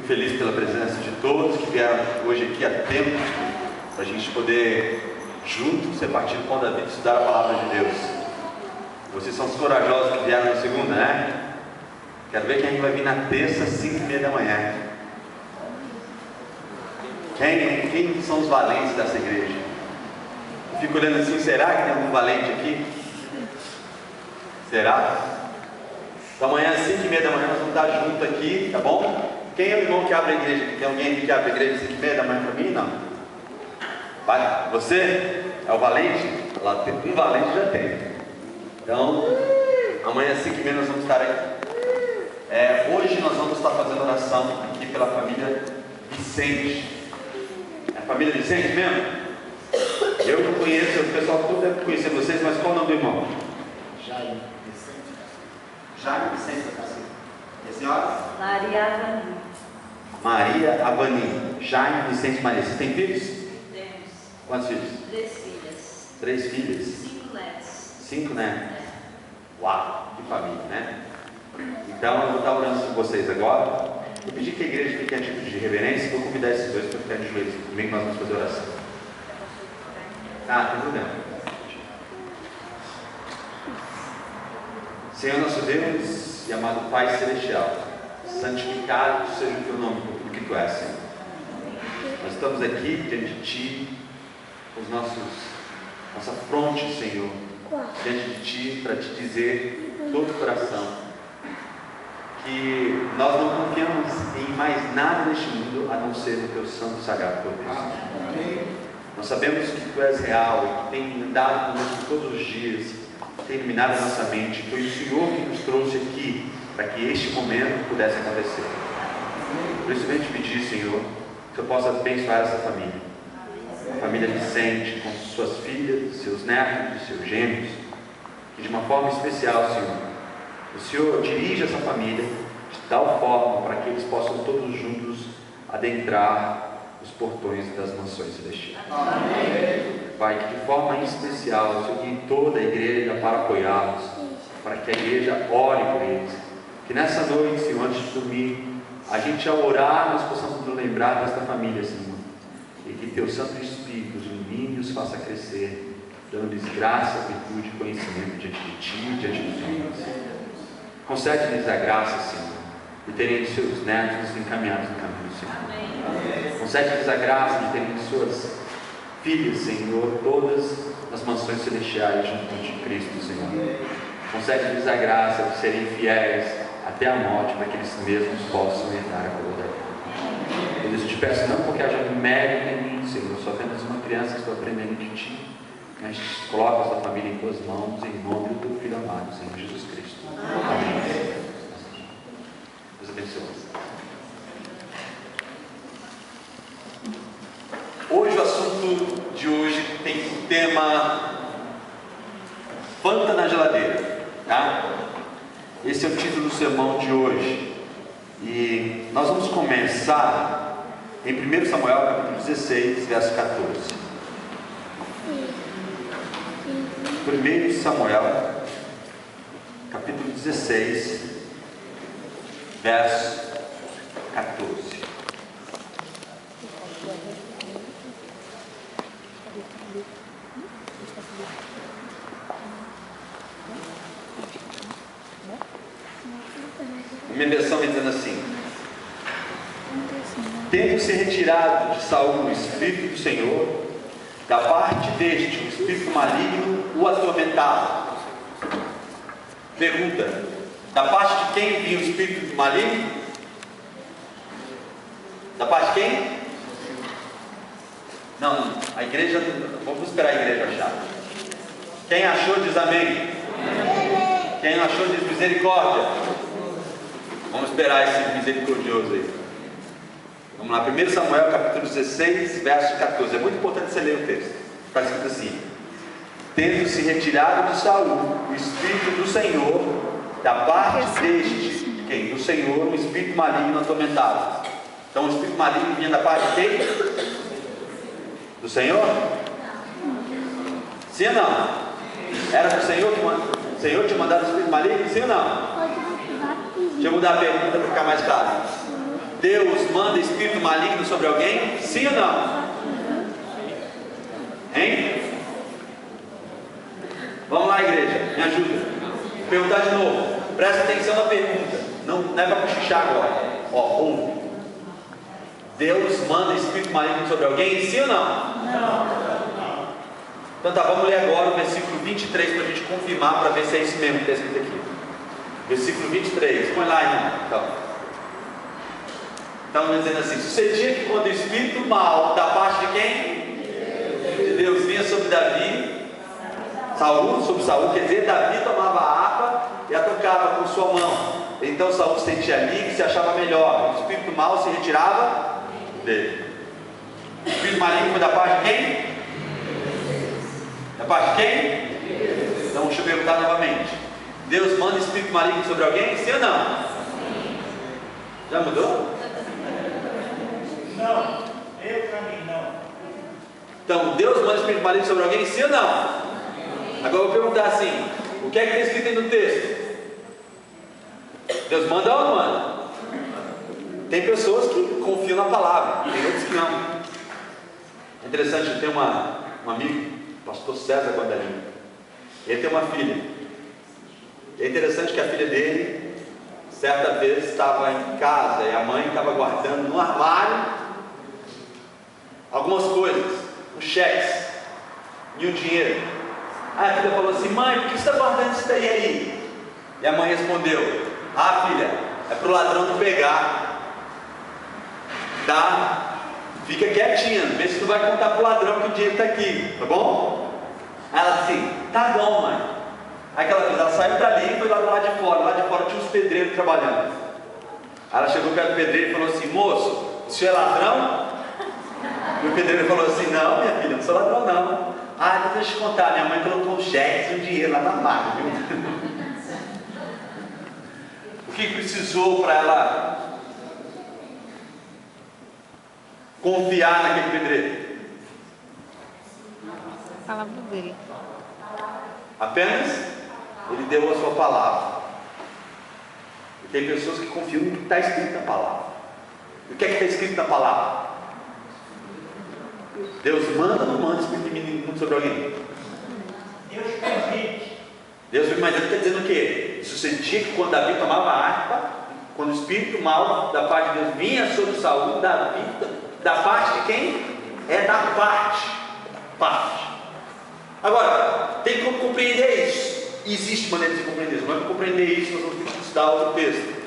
Fico feliz pela presença de todos que vieram hoje aqui a tempo, para a gente poder, juntos, repartir o pão da vida e estudar a palavra de Deus. Vocês são os corajosos que vieram na segunda, né? Quero ver quem vai vir na terça, 5h30 da manhã. Quem são os valentes dessa igreja? Eu fico olhando assim, será que tem algum valente aqui? Será? Então amanhã às 5h30 da manhã nós vamos estar juntos aqui, tá bom? Quem é o irmão que abre a igreja? Tem alguém aqui que abre a igreja às 5h30 da manhã para mim? Não? Vai, você é o valente? Lá tem um valente, já tem. Então, amanhã às 5h30 nós vamos estar aqui. Hoje nós vamos estar fazendo oração aqui pela família Vicente. É a família Vicente mesmo? Eu não conheço, o pessoal todo deve conhecer vocês, mas qual é o nome do irmão? Jaime Vicente. Jaime Vicente, e a senhora? Maria Avani. Maria Avani. Jaime Vicente Maria. Vocês têm filhos? Temos Quantos filhos? 3 filhas. 3 filhas? 5 netos. 5, né? Uau, que família, né? Então eu vou estar orando com vocês agora. Eu pedi que a igreja fique em atitude de reverência. Vou convidar esses dois para ficar de joelhos comigo, nós vamos fazer oração. Tem problema. Senhor nosso Deus e amado Pai Celestial, santificado seja o teu nome por tudo que tu és, Senhor. Nós estamos aqui diante de ti, com os nossa fronte, Senhor, diante de ti, para te dizer todo o coração que nós não confiamos em mais nada neste mundo a não ser no teu santo e sagrado poder. Nós sabemos que tu és real e que tem andado conosco todos os dias, tem iluminado a nossa mente. Foi o Senhor que nos trouxe aqui para que este momento pudesse acontecer. Por isso, eu venho te pedir, Senhor, que eu possa abençoar essa família. A família Vicente, com suas filhas, seus netos e seus gêmeos, que de uma forma especial, Senhor, o Senhor dirige essa família de tal forma para que eles possam todos juntos adentrar os portões das mansões celestiais. Amém. Pai, que de forma especial o Senhor guie toda a igreja para apoiá-los, para que a igreja ore por eles. Que nessa noite, Senhor, antes de dormir, a gente ao orar, nós possamos nos lembrar desta família, Senhor, e que teu Santo Espírito os ilumine e os faça crescer, dando-lhes graça, virtude e conhecimento diante de ti e diante dos homens. Concede-lhes a graça, Senhor, de terem seus netos encaminhados no caminho do Senhor. Amém. Concede-lhes a graça de terem suas filhas, Senhor, todas nas mansões celestiais junto de Cristo, Senhor. Concede-lhes a graça de serem fiéis até a morte, para que eles mesmos possam herdar a coroa da vida. Eu te peço não porque haja mérito em mim, Senhor, eu sou apenas uma criança que estou aprendendo de ti, mas coloca a sua família em tuas mãos, em nome do teu Filho amado, Senhor Jesus Cristo. Amém. Deus abençoe. Hoje o assunto de hoje tem o tema Fanta na geladeira, tá? Esse é o título do sermão de hoje. E nós vamos começar em 1 Samuel capítulo 16, verso 14. 1 Samuel capítulo 16, verso 14. A minha versão vai dizendo assim: tendo-se retirado de Saul o Espírito do Senhor, da parte deste o Espírito maligno o atormentava. Pergunta: da parte de quem vinha o Espírito maligno? Da parte de quem? Não, a igreja, vamos esperar a igreja achar. Quem achou diz amém. Quem não achou diz misericórdia. Vamos esperar esse misericordioso aí. Vamos lá, 1 Samuel capítulo 16, verso 14. É muito importante você ler o texto. Está escrito assim: tendo-se retirado de Saul o Espírito do Senhor, da parte deste, de quem? Do Senhor, o Espírito maligno atormentava. Então o Espírito maligno vinha da parte de quem? Do Senhor? Sim ou não? Era do Senhor que o Senhor tinha mandado o Espírito maligno? Sim ou não? Deixa eu mudar a pergunta para ficar mais claro. Deus manda espírito maligno sobre alguém? Sim ou não? Hein? Vamos lá, igreja, me ajuda. Vou perguntar de novo. Presta atenção na pergunta. Não é para cochichar agora. Ó, ouve. Deus manda espírito maligno sobre alguém? Sim ou não? Não. Então tá, vamos ler agora o versículo 23 para a gente confirmar, para ver se é isso mesmo que está escrito aqui. Versículo 23. Põe lá, irmão. Então, dizendo assim: sucedia que quando o espírito mal, da parte de quem? De Deus, vinha sobre Davi, sobre Saul, quer dizer, Davi tomava a harpa e a tocava com sua mão. Então Saul se sentia livre e se achava melhor. O espírito mal se retirava dele. O espírito maligno foi da parte de quem? Da parte de quem? Então deixa eu perguntar novamente. Deus manda espírito maligno sobre alguém? Sim ou não? Já mudou? Não. Eu para mim não. Então Deus manda espírito maligno sobre alguém? Sim ou não? Agora eu vou perguntar assim: o que é que está escrito aí no texto? Deus manda ou não manda? Tem pessoas que confiam na palavra, tem outros que não. É interessante, eu tenho um amigo, pastor César Guadalinho. Ele tem uma filha. É interessante que a filha dele, certa vez, estava em casa e a mãe estava guardando no armário algumas coisas, uns cheques e um dinheiro. Aí a filha falou assim: mãe, por que você está guardando isso daí aí? E a mãe respondeu: ah, filha, é para o ladrão não pegar. Tá? Fica quietinha, vê se tu vai contar para o ladrão que o dinheiro está aqui, tá bom? Aí ela assim: tá bom, mãe. Aí que ela fez? Ela saiu dali e foi lá do lado de fora. Lá de fora tinha uns pedreiros trabalhando. Aí ela chegou perto do pedreiro e falou assim: moço, o senhor é ladrão? E o pedreiro falou assim: não, minha filha, não sou ladrão não. Ah, então deixa eu te contar, minha mãe colocou os cheques e o dinheiro lá na máquina, viu? O que precisou para ela confiar naquele pedreiro? A palavra dele. Apenas ele deu a sua palavra. E tem pessoas que confiam no que está escrito na palavra. E o que é que está escrito na palavra? Deus manda ou não manda espírito maligno sobre alguém? Deus permite. Deus, mas ele está dizendo o quê? Sucedia que quando Davi tomava a harpa, quando o espírito mal da parte de Deus vinha sobre Saul, Davi, da parte de quem? É da parte. Agora, tem como compreender isso. Existe maneira de compreender isso. Mas para compreender isso, nós vamos ter que estudar outro texto.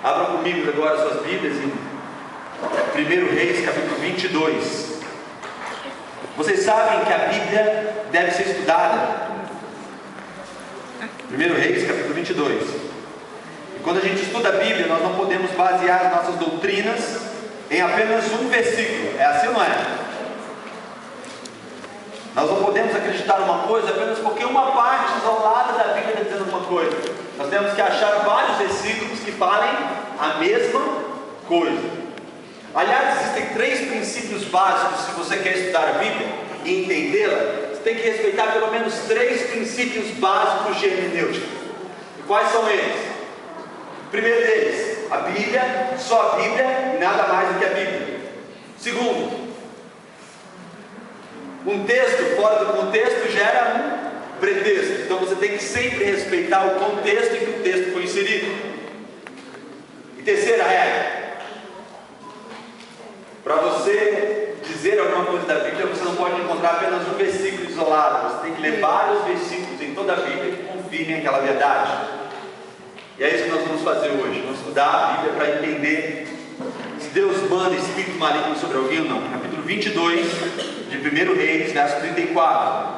Abram comigo agora suas Bíblias em 1 Reis, capítulo 22. Vocês sabem que a Bíblia deve ser estudada. 1 Reis, capítulo 22. E quando a gente estuda a Bíblia, nós não podemos basear as nossas doutrinas em apenas um versículo. É assim ou não é? Nós não podemos acreditar numa coisa apenas porque uma parte isolada da Bíblia está dizendo uma coisa. Nós temos que achar vários versículos que falem a mesma coisa. Aliás, existem 3 princípios básicos se você quer estudar a Bíblia e entendê-la. Você tem que respeitar pelo menos 3 princípios básicos de hermenêutica. E quais são eles? O primeiro deles, a Bíblia, só a Bíblia e nada mais do que a Bíblia. Segundo, um texto fora do contexto gera um pretexto. Então você tem que sempre respeitar o contexto em que o texto foi inserido. E terceira regra: para você dizer alguma coisa da Bíblia, você não pode encontrar apenas um versículo isolado. Você tem que ler vários versículos em toda a Bíblia que confirmem aquela verdade. E é isso que nós vamos fazer hoje. Vamos estudar a Bíblia para entender se Deus manda espírito maligno sobre alguém ou não. Capítulo 22 de 1 Reis, verso 34.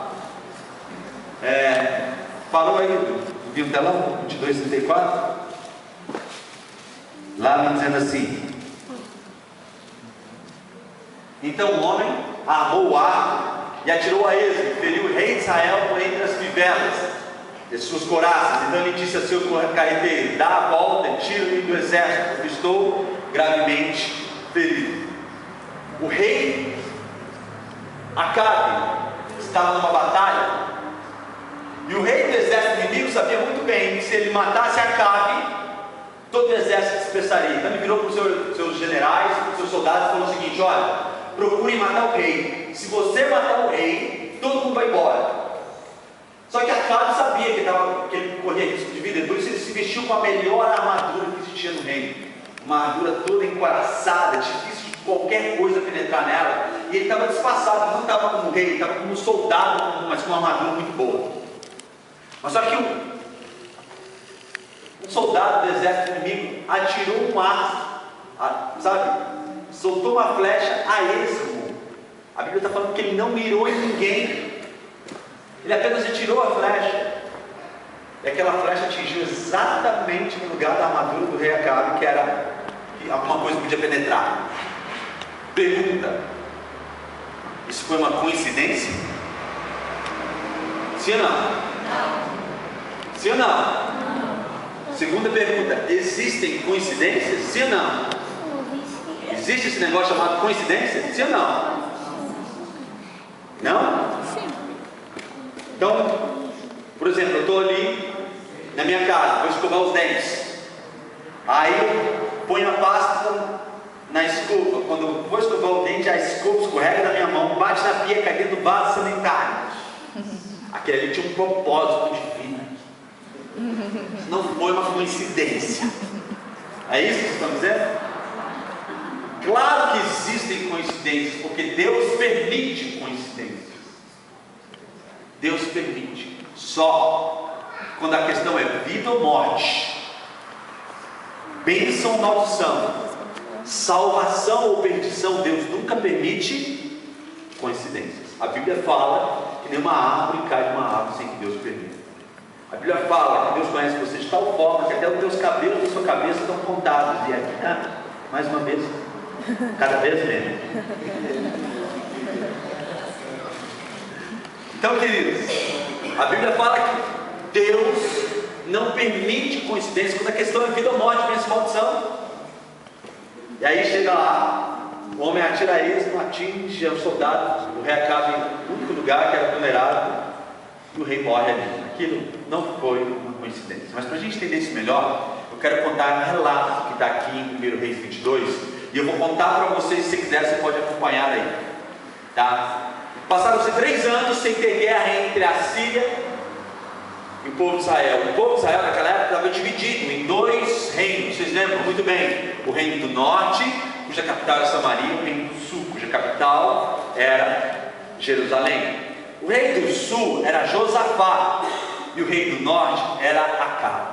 Falou aí, viu o telão? 22, 34. Lá me dizendo assim: então o homem armou o arco e atirou a esmo, feriu o rei de Israel por entre as fivelas de suas coraças. Então ele disse a seu carreteiro: dá a volta e tira-me do exército, porque estou gravemente ferido. O rei Acabe estava numa batalha, e o rei do exército inimigo sabia muito bem que se ele matasse Acabe, todo o exército se dispersaria. Então ele virou para os seus generais, para os seus soldados, e falou o seguinte: olha, procurem matar o rei. Se você matar o rei, todo mundo vai embora. Só que Acabe sabia que ele corria risco de vida, por isso ele se vestiu com a melhor armadura que existia no reino, uma armadura toda encoraçada, difícil de qualquer coisa penetrar nela, e ele estava disfarçado, não estava como rei, ele estava como soldado, mas com uma armadura muito boa. Mas só que um soldado do exército inimigo atirou um arco, sabe, soltou uma flecha a esmo. A Bíblia está falando que ele não mirou em ninguém, ele apenas atirou a flecha, e aquela flecha atingiu exatamente no lugar da armadura do rei Acabe, que era que alguma coisa podia penetrar. Pergunta: isso foi uma coincidência? Sim ou não? Sim ou não? Segunda pergunta: existem coincidências? Sim ou não? Existe esse negócio chamado coincidência? Sim ou não? Não? Então, por exemplo, eu estou ali na minha casa, vou escovar os dentes. Aí eu ponho a pasta na escova. Quando eu vou escovar o dente, a escova escorrega da minha mão, bate na pia, cai dentro do vaso sanitário. Aquele ali tinha um propósito divino. Não foi uma coincidência. É isso que vocês estão dizendo? Claro que existem coincidências, porque Deus permite coincidências. Deus permite. Só quando a questão é vida ou morte, bênção ou maldição, salvação ou perdição, Deus nunca permite coincidências. A Bíblia fala que nenhuma árvore cai de uma árvore sem que Deus permita. A Bíblia fala que Deus conhece você de tal forma que até os teus cabelos da sua cabeça estão contados. E aqui, mais uma vez, cada vez menos. Então, queridos, a Bíblia fala que Deus não permite coincidência quando a questão é vida ou morte, bênção ou maldição. E aí chega lá, o homem atira isso, não atinge o soldado, o rei acaba no único lugar que era vulnerável, e o rei morre ali. Aquilo não foi uma coincidência. Mas para a gente entender isso melhor, eu quero contar um relato que está aqui em 1 Reis 22, e eu vou contar para vocês, se quiser, você pode acompanhar aí, tá? Passaram-se 3 anos sem ter guerra entre a Síria e o povo de Israel. O povo de Israel naquela época estava dividido em 2 reinos, vocês lembram muito bem? O reino do norte, cuja capital era Samaria, e o reino do sul, cuja capital era Jerusalém. O rei do sul era Josafá e o rei do norte era Acabe.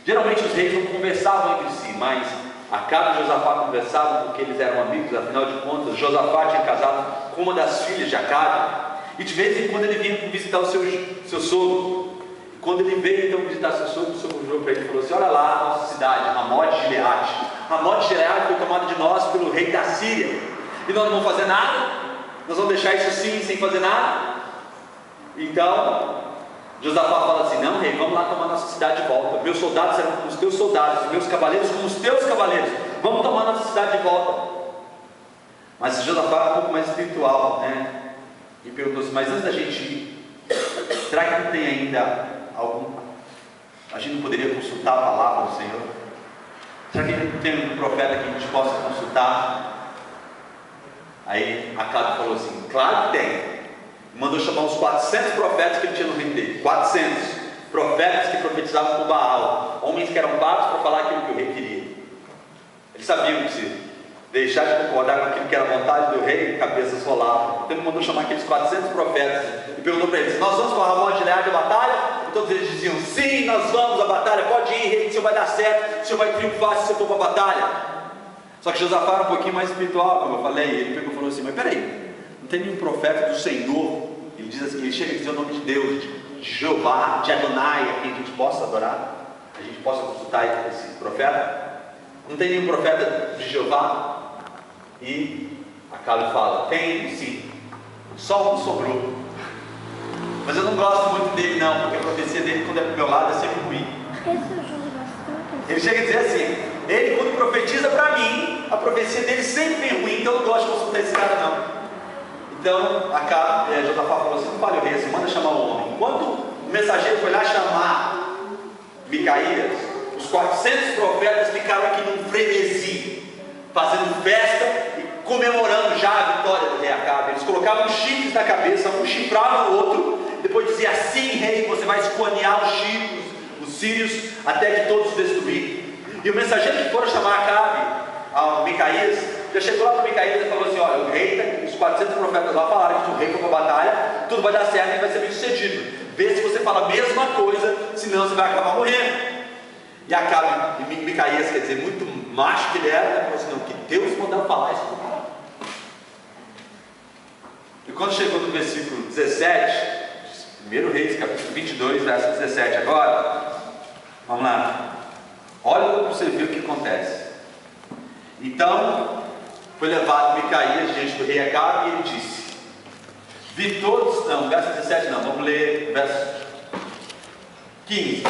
Geralmente os reis não conversavam entre si, mas Acabe e Josafá conversavam porque eles eram amigos. Afinal de contas, Josafá tinha casado com uma das filhas de Acabe, e de vez em quando ele vinha visitar o seu sogro. Quando ele veio então visitar seu sogro, o sogro virou para ele e falou assim: olha lá a nossa cidade, Ramote de Gileade. Ramote de Gileade foi tomada de nós pelo rei da Síria, e nós não vamos fazer nada? Nós vamos deixar isso assim, sem fazer nada? Então Josafá fala assim: não, rei, vamos lá tomar nossa cidade de volta. Meus soldados serão como os teus soldados, e meus cavaleiros como os teus cavaleiros. Vamos tomar nossa cidade de volta. Mas Josafá é um pouco mais espiritual, né? E perguntou assim: mas antes da gente ir, será que não tem ainda algum... a gente não poderia consultar a palavra do Senhor? Será que não tem um profeta que a gente possa consultar? Aí Acabe falou assim: claro que tem. Mandou chamar uns 400 profetas que ele tinha no reino dele. 400 profetas que profetizavam com Baal, homens que eram pagos para falar aquilo que o rei queria. Eles sabiam que se deixar de concordar com aquilo que era a vontade do rei, cabeças rolavam. Então ele mandou chamar aqueles 400 profetas e perguntou para eles: nós vamos para Ramote de Gileade à batalha? E todos eles diziam: sim, nós vamos à batalha, pode ir, rei, o senhor vai dar certo, o senhor vai triunfar se você for para a batalha. Só que Josafá era um pouquinho mais espiritual, como eu falei. Ele pegou e falou assim: mas peraí, não tem nenhum profeta do Senhor? Ele diz assim, ele chega a dizer o nome de Deus, de Jeová, de Adonai, a quem a gente possa adorar, a gente possa consultar esse profeta. Não tem nenhum profeta de Jeová? E Acabe fala: tem sim, só um sobrou, mas eu não gosto muito dele não, porque a profecia dele, quando é pro meu lado, é sempre ruim. Ele chega a dizer assim: ele, quando profetiza para mim, a profecia dele sempre é ruim, então eu não gosto de consultar esse cara não. Então Acabe, Josafá falou assim: não fale o rei assim, manda chamar o homem. Quando o mensageiro foi lá chamar Micaías, o os 400 profetas ficaram aqui num frenesi, fazendo festa e comemorando já a vitória do rei Acabe. Eles colocavam chifres na cabeça, um chifrava o outro, depois dizia: assim, rei, você vai esquarnear os chifres, os sírios, até que todos os destruir. E o mensageiro que foram chamar Acabe, a Micaías, já chegou lá para Micaías e falou assim: olha, o rei, os 400 profetas lá falaram que se o rei for para a batalha, tudo vai dar certo e vai ser bem sucedido. Vê se você fala a mesma coisa, senão você vai acabar morrendo. E Acabe, e Micaías, quer dizer, muito macho que ele era, né? Falou assim: não, que Deus mandou falar isso para o cara. E quando chegou no versículo 17, 1 Reis, capítulo 22, verso 17 agora, vamos lá, olha para você ver o que acontece. Então foi levado Micaías diante do rei Acabe e ele disse: vi todos, não, verso 17 não, vamos ler verso 15.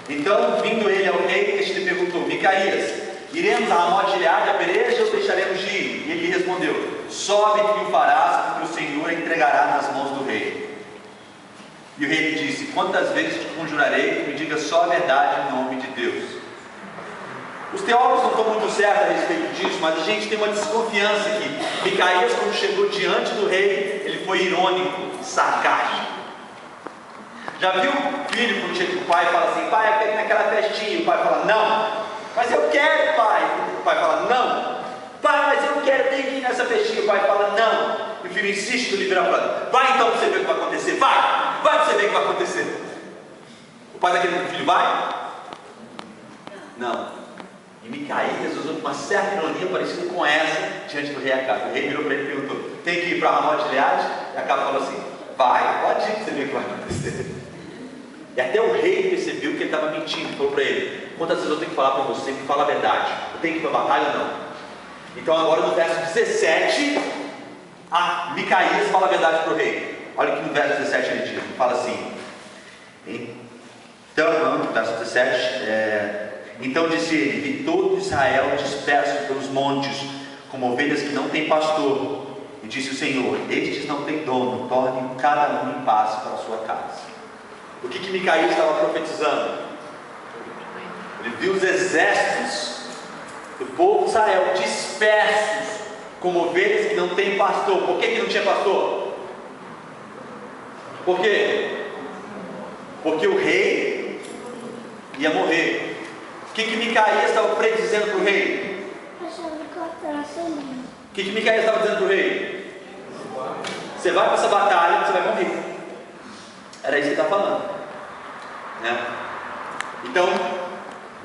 Então, vindo ele ao rei, este lhe perguntou: Micaías, iremos a Ramot-Gileade a peleja ou deixaremos de ir? E ele respondeu: sobe e o farás, porque o Senhor a entregará nas mãos do rei. E o rei lhe disse: quantas vezes te conjurarei que me diga só a verdade em nome de Deus? Os teólogos não estão muito certos a respeito disso, mas a gente tem uma desconfiança que Micaías, quando chegou diante do rei, ele foi irônico, sarcástico. Já viu o filho quando chega o pai e fala assim: pai, eu quero ir naquela festinha? E o pai fala: não. Mas eu quero, pai. O pai fala: não. Pai, mas eu quero, ter que ir nessa festinha. O pai fala: não. E o filho insiste, ele vira para ele: vai então para você ver o que vai acontecer. Vai para você ver o que vai acontecer. O pai daquele filho vai? Não. E Micaías usou uma certa ironia parecida com essa diante do rei Acabe. O rei virou para ele e perguntou: tem que ir para Ramot-Gileade? E Acabe falou assim: vai, pode ir para você ver o que vai acontecer. E até o rei percebeu que ele estava mentindo. Falou para ele: quantas vezes eu tenho que falar para você que fala a verdade? Eu tenho que ir para a batalha ou não? Então agora no verso 17, Micaías fala a verdade para o rei. Olha o que no verso 17 ele diz. Ele fala assim: então, no verso 17, então disse ele: vi todo Israel disperso pelos montes, como ovelhas que não têm pastor. E disse o Senhor: estes não têm dono, tornem cada um em paz para a sua casa. O que Micaías estava profetizando? Ele viu os exércitos do povo de Israel dispersos como ovelhas que não têm pastor. Por que não tinha pastor? Por quê? Porque o rei ia morrer. O que Micaías estava predizendo para o rei? O que Micaías estava dizendo para o rei? Você vai para essa batalha, você vai morrer. Era isso que ele estava falando, né? Então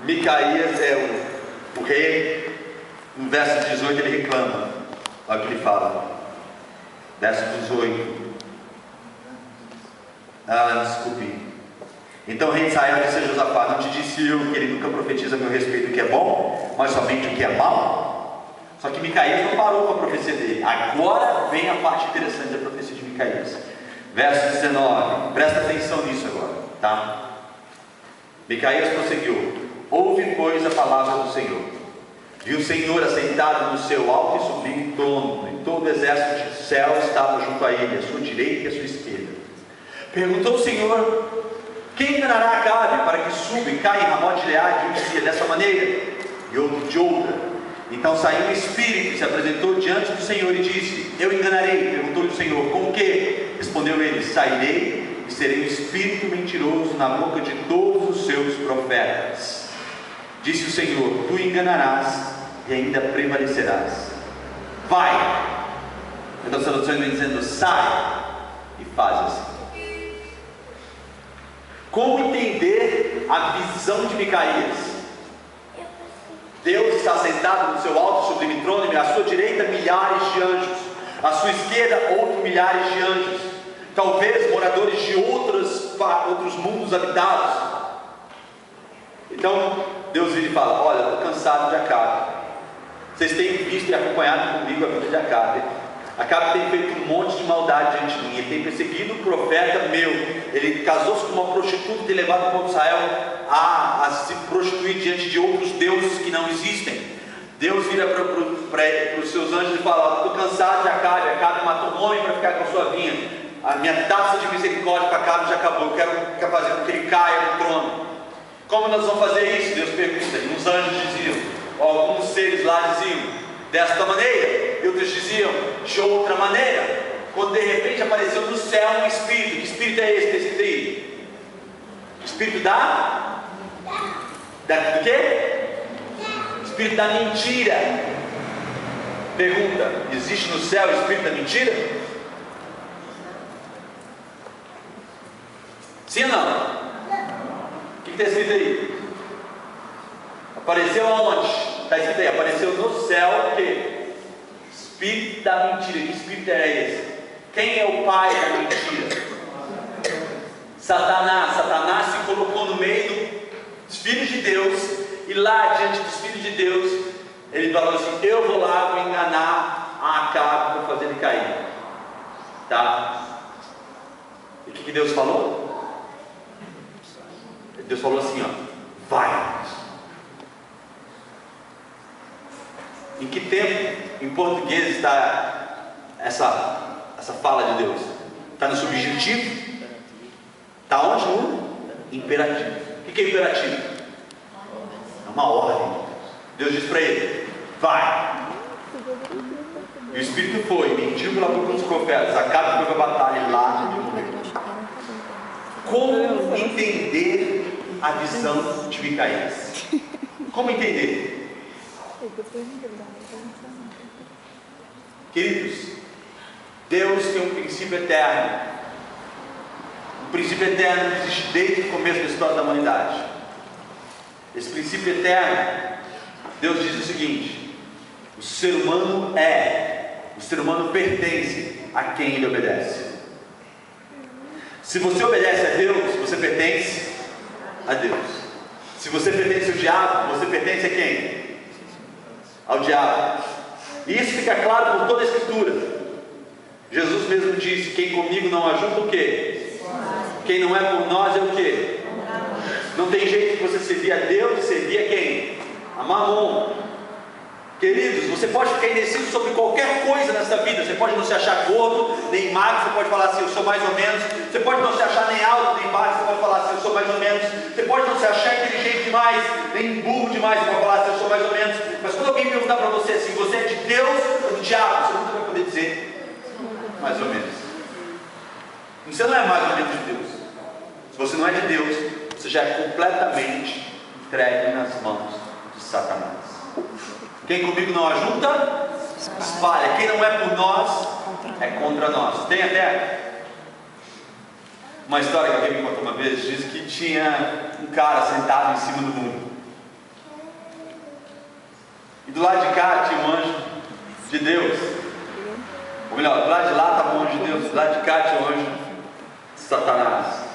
Micaías é o rei. No verso 18 ele reclama. Olha o que ele fala, verso 18. Desculpe. Então o rei de Israel disse a Josafá: não te disse eu que ele nunca profetiza a meu respeito o que é bom, mas somente o que é mal? Só que Micaías não parou com a profecia dele. Agora vem a parte interessante da profecia de Micaías. Verso 19, presta atenção nisso agora, tá? Micaías prosseguiu: ouve, pois, a palavra do Senhor. Viu o Senhor assentado no seu alto e sublime trono, e todo o exército do céu estava junto a ele, à sua direita e à sua esquerda. Perguntou o Senhor: quem enganará Acabe para que suba e caia em Ramot-Gileade? Um dizia dessa maneira, e outro de outra. Então saiu um espírito e se apresentou diante do Senhor e disse: eu enganarei. Perguntou-lhe o Senhor: com o quê? Respondeu ele: sairei e serei um espírito mentiroso na boca de todos os seus profetas. Disse o Senhor: tu enganarás e ainda prevalecerás. Vai. Então a tradução vem dizendo: sai e faz assim. Como entender a visão de Micaías? Deus está sentado no seu alto e sublime trono, e à sua direita milhares de anjos, à sua esquerda outros milhares de anjos, talvez moradores de outros mundos habitados. Então Deus vira e fala: olha, eu estou cansado de Acabe. Vocês têm visto e acompanhado comigo a vida de Acabe. Acabe tem feito um monte de maldade diante de mim. Ele tem perseguido um profeta meu. Ele casou-se com uma prostituta e tem levado o povo de Israel a se prostituir diante de outros deuses que não existem. Deus vira para os seus anjos e fala: estou cansado de Acabe. Acabe matou um homem para ficar com a sua vinha. A minha taça de misericórdia para Acabe já acabou. Eu quero fazer com que ele caia no trono. Como nós vamos fazer isso? Deus pergunta. E uns anjos diziam, ou alguns seres lá diziam, desta maneira. E outros diziam, de outra maneira. Quando de repente apareceu do céu um espírito. Que espírito é esse desse aí? Espírito do quê? Espírito da mentira. Pergunta, existe no céu o espírito da mentira? Sim ou não? O que está escrito aí? Apareceu aonde? Está escrito aí, apareceu no céu o quê? Espírito da mentira. Que espírito é esse? Quem é o pai da mentira? Satanás. Satanás se colocou no meio dos filhos de Deus, e lá diante dos filhos de Deus, ele falou assim: eu vou lá, vou enganar a Acabe, vou fazer ele cair. Tá? E o que Deus falou? Deus falou assim, ó, vai. Em que tempo, em português, está essa fala de Deus? Está no subjuntivo? Está onde? No imperativo. O que é imperativo? É uma ordem. Deus diz para ele, vai. E o Espírito foi, mentiu pela boca dos profetas, Acabe foi para a batalha lá e morreu. Como entender a visão de Micaías? Como entender? Queridos, Deus tem um princípio eterno. Um princípio eterno que existe desde o começo da história da humanidade. Esse princípio eterno, Deus diz o seguinte: o ser humano pertence a quem ele obedece. Se você obedece a Deus, você pertence a Deus. Se você pertence ao diabo, você pertence a quem? Ao diabo. E isso fica claro por toda a Escritura. Jesus mesmo disse: quem comigo não ajunta o quê? Quem não é por nós é o quê? Não tem jeito de você servir a Deus e servir a quem? A Mamon. Queridos, você pode ficar indeciso sobre qualquer coisa nessa vida. Você pode não se achar gordo, nem magro. Você pode falar assim, eu sou mais ou menos. Você pode não se achar nem alto, nem baixo. Você pode falar assim, eu sou mais ou menos. Você pode não se achar inteligente demais, nem burro demais. Você pode falar assim, eu sou mais ou menos. Mas quando alguém perguntar para você assim, você é de Deus ou do diabo? Você nunca vai poder dizer mais ou menos. Você não é mais ou menos de Deus. Se você não é de Deus, você já é completamente entregue nas mãos de Satanás. Quem comigo não ajunta, espalha. Quem não é por nós, é contra nós. Tem até uma história que alguém me contou uma vez. Diz que tinha um cara sentado em cima do muro, e do lado de cá tinha um anjo de Deus. Ou melhor, do lado de lá estava um anjo de Deus, do lado de cá tinha um anjo de Satanás.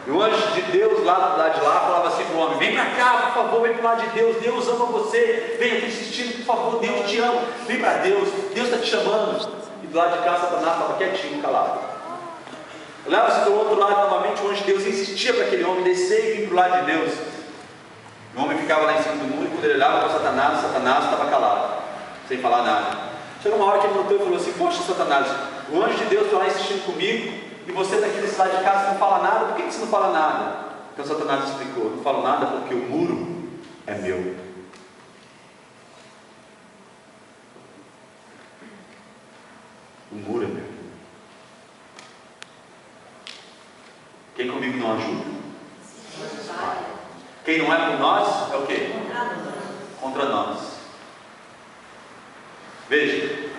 E o anjo de Deus lá do lado de lá falava assim para o homem: vem para cá, por favor, vem para o lado de Deus. Deus ama você, vem aqui insistindo, por favor, Deus te ama. Vem para Deus, Deus está te chamando. E do lado de cá Satanás estava quietinho, calado. Olhava-se do outro lado novamente, o anjo de Deus insistia para aquele homem descer e vir para o lado de Deus. O homem ficava lá em cima do muro, e quando ele olhava para Satanás, Satanás estava calado, sem falar nada. Chegou uma hora que ele notou e falou assim: poxa, Satanás, o anjo de Deus está lá insistindo comigo, e você está aqui desse lado de cá, você não fala nada. Por que você não fala nada? Então Satanás explicou: não falo nada porque o muro é meu. O muro é meu. Quem comigo não ajuda, quem não é por nós é o quê? Contra nós. Veja,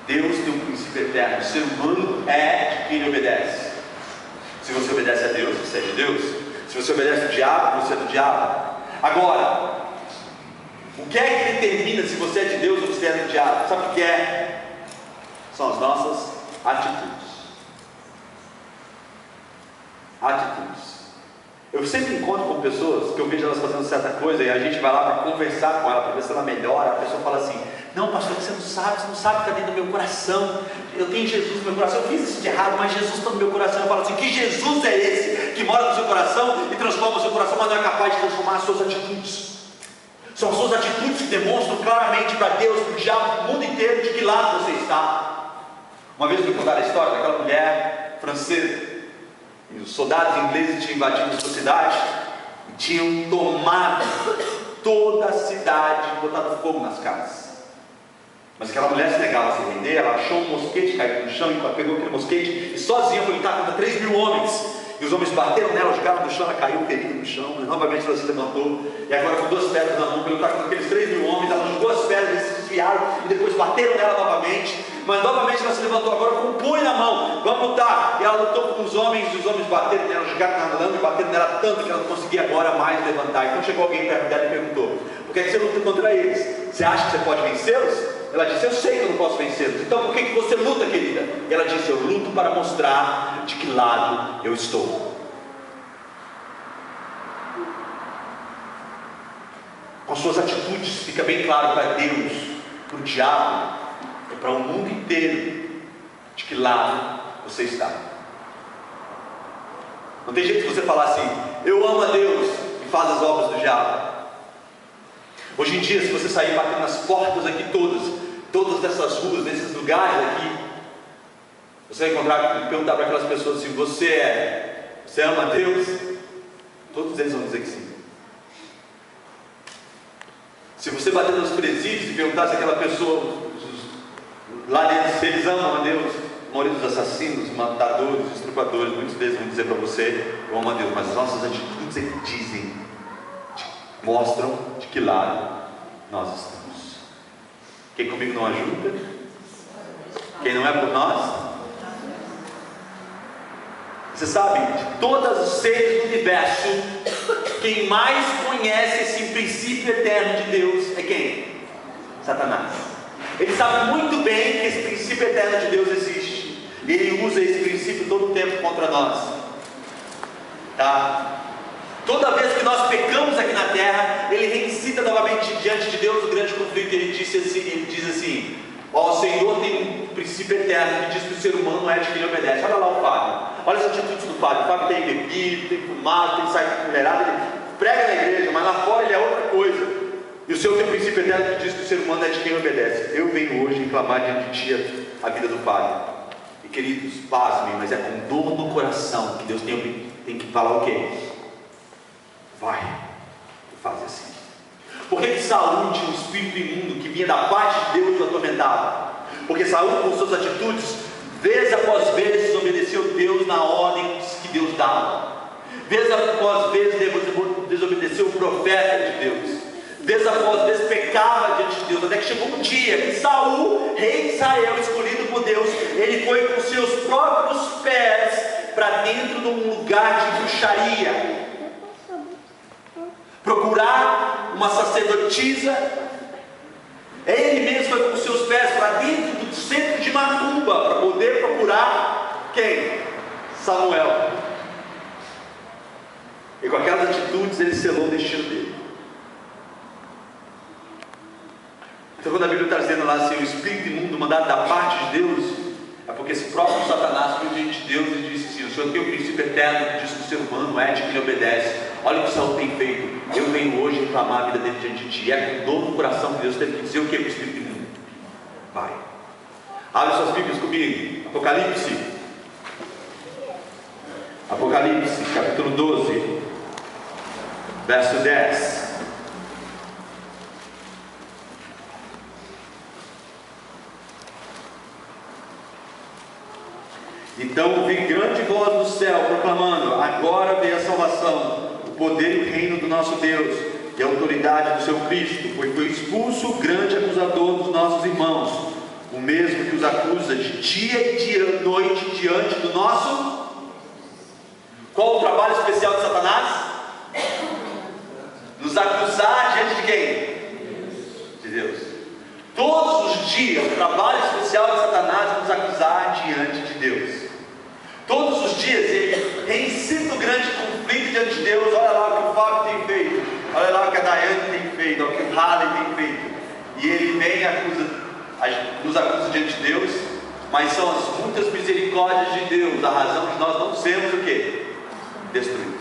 Deus tem um princípio eterno. O ser humano é de quem ele obedece. Se você obedece a Deus, você é de Deus. Se você obedece ao diabo, você é do diabo. Agora, o que é que determina se você é de Deus ou você é do diabo? Sabe o que é? São as nossas atitudes. Atitudes. Eu sempre encontro com pessoas que eu vejo elas fazendo certa coisa e a gente vai lá para conversar com ela, para ver se ela melhora. A pessoa fala assim: não, pastor, você não sabe o que está dentro do meu coração. Eu tenho Jesus no meu coração. Eu fiz isso de errado, mas Jesus está no meu coração. Eu falo assim: que Jesus é esse que mora no seu coração e transforma o seu coração, mas não é capaz de transformar as suas atitudes? São as suas atitudes que demonstram claramente para Deus, para o diabo, para o mundo inteiro, de que lado você está. Uma vez me contaram a história daquela mulher francesa. E os soldados ingleses tinham invadido a sua cidade e tinham tomado toda a cidade e botado fogo nas casas. Mas aquela mulher se negava a se render. Ela achou um mosquete caído no chão e pegou aquele mosquete e sozinha foi lutar contra 3.000 homens. E os homens bateram nela, jogaram no chão, ela caiu ferida no chão. E novamente ela se levantou. E agora com 2 pedras na mão, para lutar contra aqueles 3.000 homens, ela jogou as pedras, eles se desviaram e depois bateram nela novamente. Mas novamente ela se levantou agora com um punho na mão. Vamos lutar. E ela lutou com os homens, e os homens bateram nela, jogaram na lama e bateram nela tanto que ela não conseguia agora mais levantar. Então chegou alguém perto dela e perguntou: por que você luta contra eles? Você acha que você pode vencê-los? Ela disse: eu sei que eu não posso vencê-los. Então por que você luta, querida? E ela disse: eu luto para mostrar de que lado eu estou. Com suas atitudes fica bem claro para Deus, para o diabo e para o mundo inteiro de que lado você está. Não tem jeito de você falar assim: eu amo a Deus, e faz as obras do diabo. Hoje em dia, se você sair batendo nas portas aqui todas dessas ruas, desses lugares aqui, você vai encontrar e perguntar para aquelas pessoas assim: você ama a Deus? Todos eles vão dizer que sim. Se você bater nos presídios e perguntar se aquela pessoa lá dentro, se eles amam a Deus, a maioria dos assassinos, matadores, estrupadores, muitas vezes vão dizer para você: eu amo a Deus. Mas as nossas atitudes dizem, mostram de que lado nós estamos. Quem comigo não ajuda? Quem não é por nós? Você sabe, de todos os seres do universo, quem mais conhece esse princípio eterno de Deus é quem? Satanás. Ele sabe muito bem que esse princípio eterno de Deus existe, e ele usa esse princípio todo o tempo contra nós, tá? Toda vez que nós pecamos aqui na terra, ele reincita novamente diante de Deus o grande conflito. Ele diz assim: ó, o Senhor tem um princípio eterno que diz que o ser humano não é de quem ele obedece. Olha lá o Fábio, olha as atitudes do Fábio. O Fábio tem bebido, tem fumado, tem saído com mulherada, ele prega na igreja, mas lá fora ele é outra coisa. E o Senhor tem um princípio eterno que diz que o ser humano é de quem obedece. Eu venho hoje reclamar diante de ti a vida do Fábio. E queridos, pasmem, mas é com dor no coração que Deus tem que falar o quê? Vai e faz assim. Por que Saul tinha um espírito imundo que vinha da parte de Deus e o atormentava? Porque Saul, com suas atitudes, vez após vez desobedeceu Deus na ordem que Deus dava. Vez após vez desobedeceu o profeta de Deus. Vez após vez pecava diante de Deus. Até que chegou um dia que Saul, rei de Israel, escolhido por Deus, ele foi com seus próprios pés para dentro de um lugar de bruxaria, procurar uma sacerdotisa. Ele mesmo foi com seus pés para dentro do centro de macumba para poder procurar quem? Samuel. E com aquelas atitudes ele selou o destino dele. Então quando a Bíblia está dizendo lá assim, o espírito imundo mandado da parte de Deus, é porque esse próprio Satanás foi diante de Deus e disse assim: o Senhor tem o princípio eterno que diz que o ser humano é de quem ele obedece. Olha o que Saul tem feito. Eu venho hoje reclamar a vida dele diante de ti. É com dor no coração que Deus teve que dizer o que para o espírito imundo. Vai. Abre suas Bíblias comigo. Apocalipse. Apocalipse, capítulo 12, verso 10. Então ouvi grande voz do céu proclamando: agora veio a salvação, o poder e o reino do nosso Deus e a autoridade do seu Cristo, pois foi expulso o grande acusador dos nossos irmãos, o mesmo que os acusa de dia e de noite diante do nosso... Qual o trabalho especial de Satanás? Nos acusar diante de quem? De Deus. Todos os dias o trabalho especial de Satanás é nos acusar diante de Deus. Todos os dias ele reincita o grande conflito diante de Deus. Olha lá o que o Fábio tem feito, olha lá o que a Daiane tem feito, olha o que o Halley tem feito. E ele vem e nos acusa diante de Deus. Mas são as muitas misericórdias de Deus a razão de nós não sermos o quê? Destruídos.